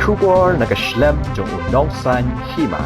Kubor nakaslem jong unongsan hima.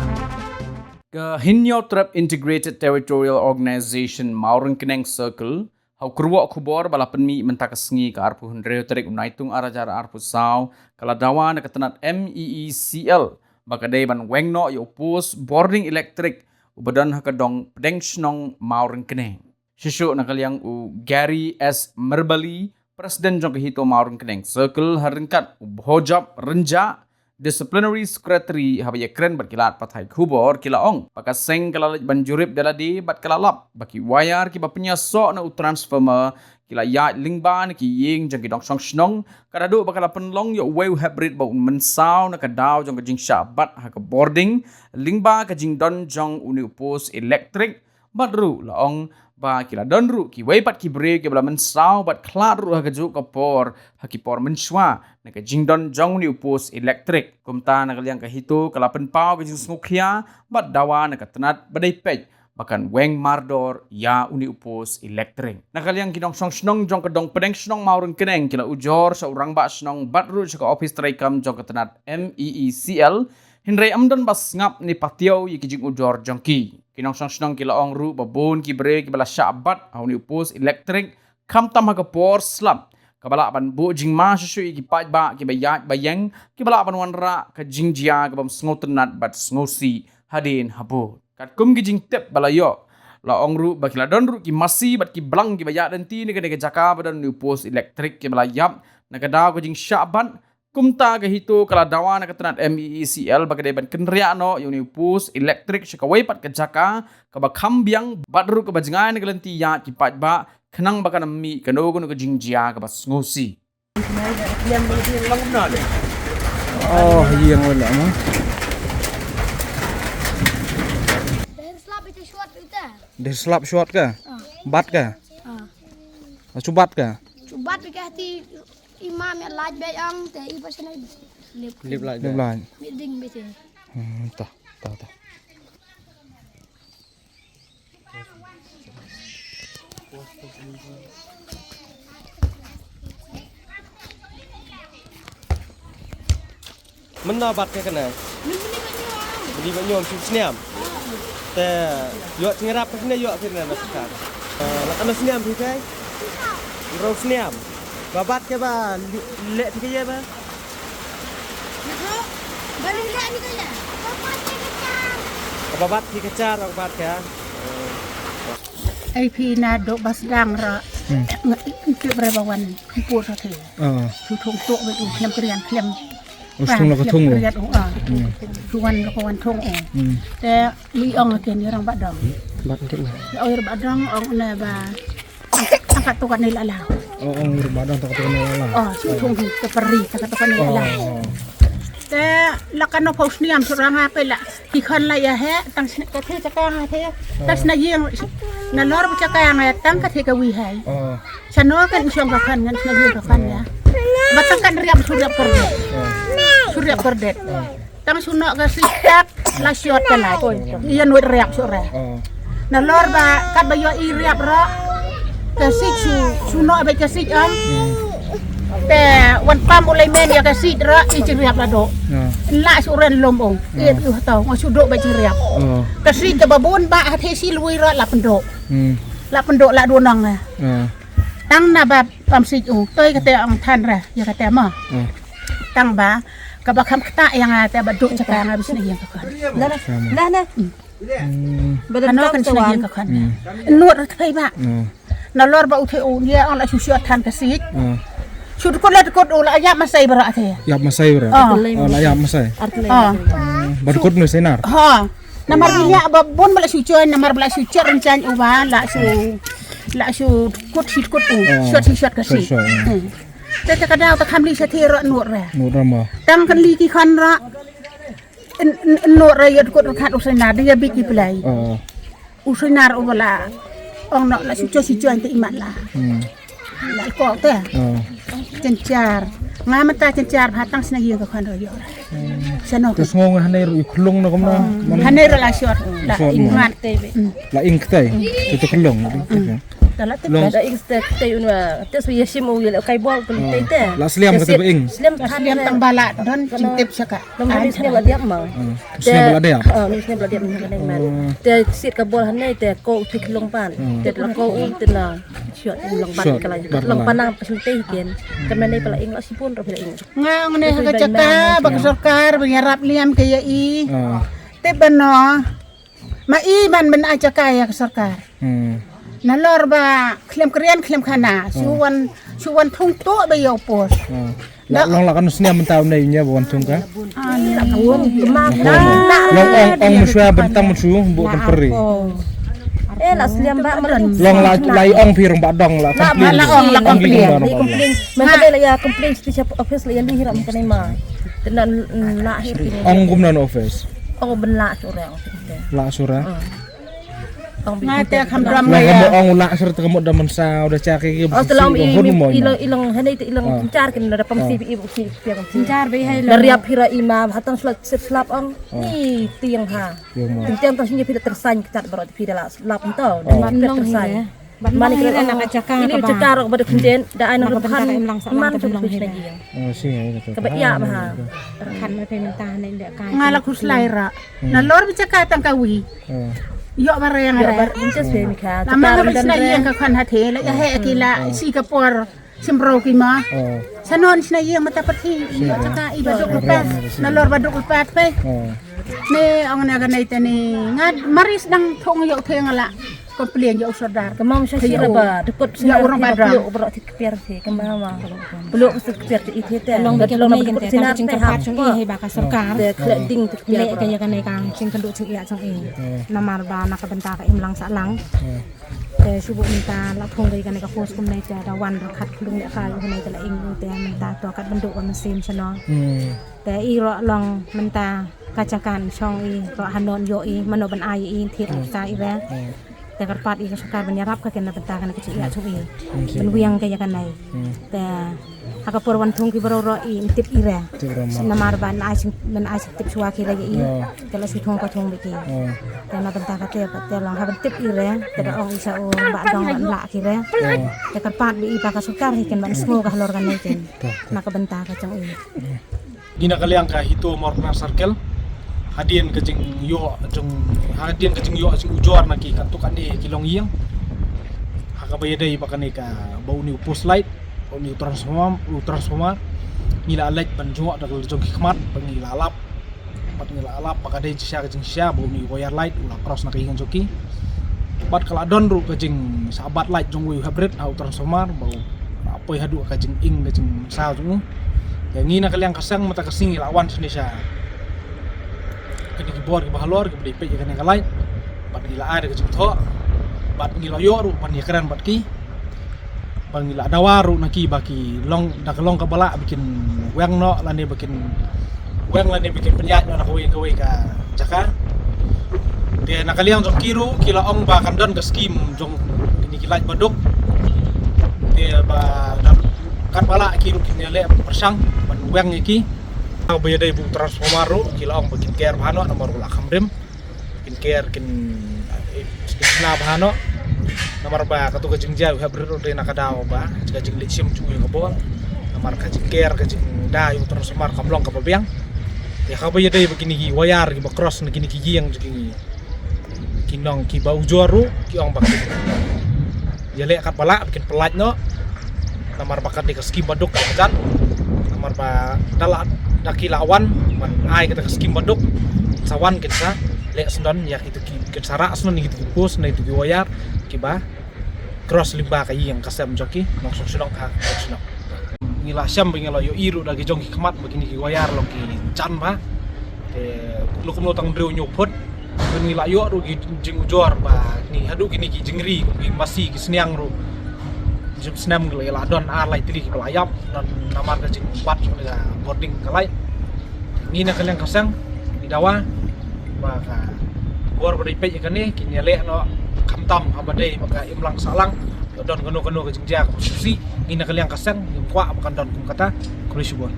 Hinyo Trap Integrated Territorial Organization Maurang Keneng Circle hau kurwa kubor balapan mi mentakasngi ka arpu hundreo terik unaitung arajara arpu saw kala dawa na katanat MEECL bakadai ban wengno yo pus boarding electric ubadan hakadong pedengšnong Maurang Keneng. Shishu nakaliang u Gary S. Merbali Presiden jong kahito Maurang Keneng Circle haringkat u bhojab renja Disciplinary Secretary habaya kren berkilat patai kubor kilaong pakaseng kalalit banjurip daladi bat kalalap baki wayar ki bapnya sok na transformer kila ya lingban ki ying jang kidong song snong kadadu bakala penlong yo weu hybrid ba mensau na kadaw jong kajing syabat ha ka boarding lingba kajing don jong uni upos electric badru laong ba kila donru ki weipat ki bre ki bala mensau bat klat ru ha kaju kapor ha ki por menswa na ka jingdon jong ni upos electric kumta na kaliang kahito kalapen pau ka jing smukhia bat dawa na katanat badai pej bakan weng mardor ya uni upos electric na kaliang kinong song snong jong kadong pedeng snong Maurang Keneng kila ujor sa urang ba snong batru sa ka office traikam jong katanat MEECL hinray amdon bas ngap ni patio yi kijing ujor jong ki kinong song snong kila ong ru babon ki bre ki bala syabat au ni upos electric kam tam ha ka por slap kabala ban bu jing ma shu ki paj ba ki bayat bayang ki bala ban wanra ka jing jia ka bam sngotenat bat sngosi hadin habu kat kum ki jing tep bala yo la ong ru ba kila don ru ki masi bat ki blang ki bayat dan ti ni ka jaka badan ni upos electric ki bala yap na ka daw ka jing syabat kumta ka hito kala dawa na katanat MEECL bagay ban kenria no yung upus electric siya kaway pat kajaka kaba kambyang badru ka bajingay na galanti ya kipat ba kanang baka nami kanogo no kajingjia kaba sngusi. Oh, yang wala mo. Dah slap shot ka? Bat ka? Cubat ka? Cubat ke hati imam yang laj bay ang te iba sana Lip line. Meeting bete. Tah. Mana bat ke kena? Beli banyak senyam. Te yuk ngerap kena yuk kena nak sekat. Nak kena senyam sih kai? Rau senyam. Babat ke ba lek tiga je ba? Nak balik lek ni kaya. Babat ki kecar babat ke. AP na do basdang ra ke berapa wan pur sa the tu thong tok be tu khlem krian khlem Ustung la ka thung lo. tuan la ko wan thong te li ong ke ni rang badang Bat tik na. oi badang ong na ba angkat tu kan ni la Oh, rumah tak tahu mana. tu thong ke peri tak tu kan ni la te la kan no pos niam surang ha pe la ki khan la ya he tang ka the ka ha the tas na yeng na lor bu ka yang tang ka the ka wi hai Oh. chano kan isyong ka khan ngan na yeng ka khan ya batang kan riap surap kerdet surap kerdet tang suno ka sitak la syot ka la iya nuit riap sore Oh. na lor ba kat ba yo i riap ra ka sit suno ba ka sit am te wan pam ulai men ya ka sit ra i riap la do la suren lom ong i tu tau ngo sudo ba riap Oh. ka sit ka babon ba ha the si lui ra la pendok la pendok la donang na tang na ba pam sit u toi ka te ang than ra ya ka te ma tang ba ka ba kham khta yang te ba do cha ka nga bis na yang ka kan la ano kan sina yang ka kan nuot ra thai ba na lor ba u the u ya ang la su shu than ka sit Sudah kau lihat lah ayam masai berat ya. Yap masai ber. Oh, la yap masai. Baru kod nu senar. Ha. Namar binya babon bala suci, namar bala suci rencan uban la su kod sit kod shot kasi. Tete kadang tak kamli setira nur re. Nu rama. Tang kan li ki kan ra. Nur re ya kod kan usainar dia biki play. Oh. Usainar ubala. Ong nak la suci ante imat lah. La kok teh. Oh. Cencar ngamata cencar hatang senagi ka kan royo sano Terus ngong hanir iklung na kumna. hanera la shot la ingat La ing tay. Itu kelong. Dalam tu Long Ada instek teh unwa. Tes wi shim u yel kai bol tu teh. la sliam kata being. Slim Asliam tang balak don cintip saka. Nomor ni slim la diap ma. Sliam bala dia. Ni slim la diap ni man. Te sit ka bol hanai te ko tik long pan. Te la ko u te na shot long pan kala. Long panang pasun teh ken. Kan ni pala ing la sipun ro pala ing. Nga ngene ka caka bak sarkar berharap liam ke i. Te bano. Mai man ben acaka ya ke sarkar. Nalor ba klem krian klem khana suwan thung to ba yo pos. Long la kan sniam mentau nei nya bon tung ka. Buon kemak Long ong musya bentang musu bu temperi. la slim ba malan. Long la lai ong pirong badong la komplain. La ong Komplain. Mereka ada ya komplain setiap office la yang dihiram kan ma. Tenan na hir ini. Ong gumnan office. Oh benla orang. La sura. Nga te khamram Long ya. ong la sur te kemot daman sa udah caki ke. Oh setelah ilang hanai te ilang car kan ada pamsi ibu si piang Jar be hai Lariap hira imam hatang slap ong ni tiang ha. Tiang tas ni pila tersan kecat baru pila la slap entau dan tersan. Mani kira nak cakar ini cakar pada kunjen dah ana repan man tu lagi. Oh sih gitu. Kebak ya mah. Kan mai peminta nek ndak kai. Nga la kuslaira. Nalor bi caka tang kawi. Yo barang Ya ara. bar inces be mikha. Lama ka bisna yang ka khan hathe la ya he akila si ka por simbro ki ma. Sanon sina yang mata pati. Caka ibaduk lepas. Nalor baduk lepas pe. Ne ang na ganay tani ngad maris dang thong yo the ngala. Komplain yo sodar. Kemam syasira ba dekut Ya orang padang. peluk berak kepiar si kemama. Peluk kepiar ti itu Long teh. bikin Long mai dekut kan sinar cing teh kerpat cing i ba ka sarkar. Teh kleding tu Le kepiar. kaya kan kang cing kenduk cing iya cing i. Namar ba nak benta ka imlang sa lang. Te subuh minta la thong kai kan ka pos kum nei te da wan ra khat lung le ka lu nei te la ing te minta to kat benduk wa mesin chano. Te i ro long minta kacakan chong i ro hanon yo i mano ban ai i thit sa i ba. Te kerpat i ka sarkar menyerap ka kena benta kan ka cing iya cing i. Ben wiang kaya kan nei. Te aka porwan thong ki baro ro i tip ira. Namar ban ai sing men ai tip suwa ki ra i. Te la si thong ka thong be ki. Te na benta ka te long ha tip ira te ka ong isa o ba dong la ki ra. Te kerpat bi ipa ka sukar hi ken ban smo ka lor kan nei ken. Na ka benta ka chang i. Gina kaliang ka hito morna circle. Hadien kejing yo jing ujor na ki katukan di kilong iyang. Haka bayadai pakane ka bau ni post light, bau ni transformer. Nila light ban jo da jong hikmat pangila alap pakade sia kejing sia bau ni wire light ulah cross na kaingan joki. Bat kala don ru kejing sahabat light jong wi hybrid au transformer bau apa hadu kejing ing kejing sao jong. Ya ngina kaliang kasang mata kasing lawan Indonesia. Kini kibor ke bahalor ke beli pej kan lain bat gila ada ke jengtho bat gila yoru pan keren bat ki bang gila dawaru naki baki long dak long ka bala bikin weng no lane bikin penyak no nak kowe ka jaka dia nakaliang jong kiru kila ong ba kandon ke skim jong ini kilaj baduk dia ba kan bala kiru kini le persang ban weng iki bayadai bu transformaru kila ong bikin care bahano nomor ula kamrim bikin care kin isna bahano nomor ba katu kajing jau habrir de nakadaw ba kajing lithium cu yang bol nomor kajing care kajing da yung transformar kamlong ka pabiang ya ka bayadai begini gi wayar gi cross na gini gi yang jing kinong ki bau joru ki ong bakti ya le kat bala bikin pelaj no nomor bakat di keskim baduk kan nomor ba dalat daki lawan man ai kita keskim baduk sawan kita lek sendon ya itu kita sarak sendon gitu pus na itu wayar kiba cross limba kai yang kasem joki langsung sedong ka sedong ngila syam ngila yo iru dagi jong hikmat begini ki wayar lo ki chan ba lu kumlo tang dreu nyopot ngila yo ru jing ujor ba ni hadu gini ki jingri masih ki seniang ru jum senam gila don arlai tili pelayap dan namar ka jing bat ga boarding kalai ni na kalian kasang di dawa ba ka bor bari pe kan ni kini le no kamtam abadai maka imlang salang don kanu ka jing ja ka susi ni na kalian kasang yung kwa makan don kum kata kulisi bor